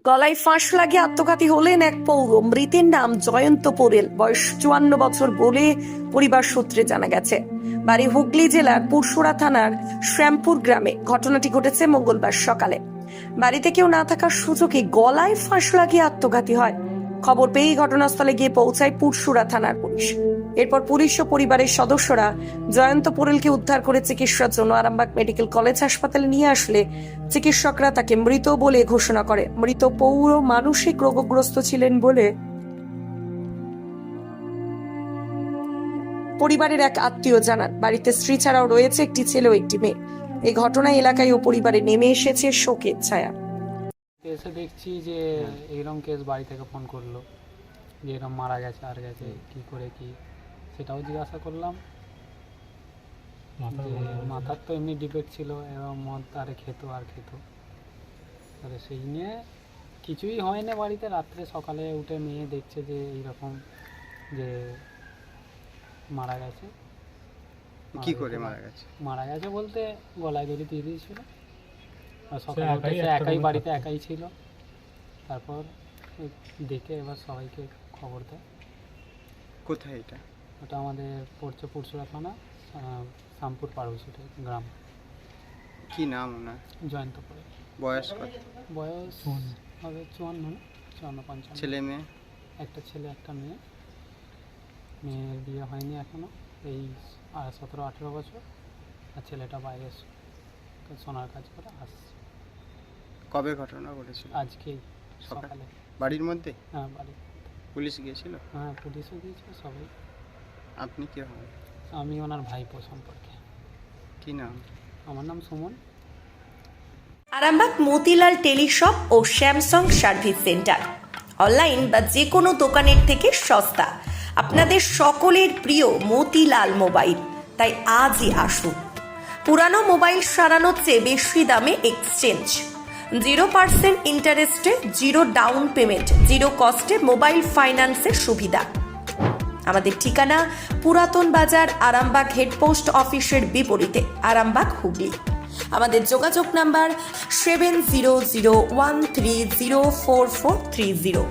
গলায় ফাঁস লাগিয়ে আত্মঘাতী হলেন এক পৌর। মৃতের নাম জয়ন্ত পোরেল, বয়স 54 বছর বলে পরিবার সূত্রে জানা গেছে। বাড়ি হুগলি জেলার পুরসুরা থানার শ্যামপুর গ্রামে। ঘটনাটি ঘটেছে মঙ্গলবার সকালে। বাড়িতে কেউ না থাকার সুযোগে গলায় ফাঁস লাগিয়ে আত্মঘাতী হয়। খবর পেয়েই ঘটনাস্থলে গিয়ে পৌঁছায় পুরসুরা থানার পুলিশ। এরপর পুলিশ ও পরিবারের সদস্যরা জয়ন্ত পোরেলকে উদ্ধার করে চিকিৎসার জন্য আরামবাগ মেডিকেল কলেজ হাসপাতালে নিয়ে আসলে চিকিৎসকরা তাকে মৃত বলে ঘোষণা করে। মৃত পৌর মানসিক রোগগ্রস্ত ছিলেন বলে পরিবারের এক আত্মীয় জানান। বাড়িতে স্ত্রী ছাড়াও রয়েছে একটি ছেলে ও একটি মেয়ে। এই ঘটনায় এলাকায় ও পরিবারে নেমে এসেছে শোকের ছায়া। এসে দেখছি যে এইরকম কেস বাড়ি থেকে ফোন করলো যে এরকম মারা গেছে আর গেছে কি করে কি, সেটাও জিজ্ঞাসা করলাম। মাথার তো এমনি ডিফেক্ট ছিল এবং মদ আরে খেত তাহলে সেই নিয়ে কিছুই হয় না বাড়িতে। রাত্রে সকালে উঠে মেয়ে দেখছে যে এইরকম যে মারা গেছে। কি করে মারা গেছে বলতে গলায় দড়ি দিয়ে দিয়েছিল। সকালে উঠে সে একাই বাড়িতে একাই ছিল। তারপর দেখে এবার সবাইকে খবর দেয়। কোথায় এটা? ওটা আমাদের পড়ছে পুরসুরা থানা, শ্যামপুর পাড়ুসুটে গ্রাম। কি নাম ওনার? জয়ন্ত পোরেল। বয়স কত? বয়স হবে 54-55। ছেলে মেয়ে? একটা ছেলে একটা মেয়ে। মেয়ের বিয়ে হয়নি এখনো, এই 17-18 বছর। আর ছেলেটা বাইরে সোনার কাজ করে আসছে। কবে ঘটনা ঘটেছিল? আজকেই সকালে। বাড়ির মধ্যে? হ্যাঁ, বাড়ি। পুলিশ গিয়েছিল? হ্যাঁ, পুলিশও গিয়েছিল সবাই। আপনি কে হন? আমি ওনার ভাইপো সম্পর্কে। কি নাম? আমার নাম সুমন। আরামবাগ মতিলাল টেলিশপ ও স্যামসাং সার্ভিস সেন্টার অনলাইন বা যে কোনো দোকানের থেকে সস্তা। আপনাদের সকলের প্রিয় মতিলাল মোবাইল। তাই আজই আসুন। পুরানো মোবাইল সারানোর চেয়ে বেশি দামে এক্সচেঞ্জ, 0% ইন্টারেস্টে, 0 ডাউন পেমেন্ট, 0 কস্টে মোবাইল ফাইন্যান্সের সুবিধা। আমাদের ঠিকানা পুরাতন বাজার, আরামবাগ হেডপোস্ট অফিসের বিপরীতে, আরামবাগ হুগলি। আমাদের যোগাযোগ নাম্বার 7001304430।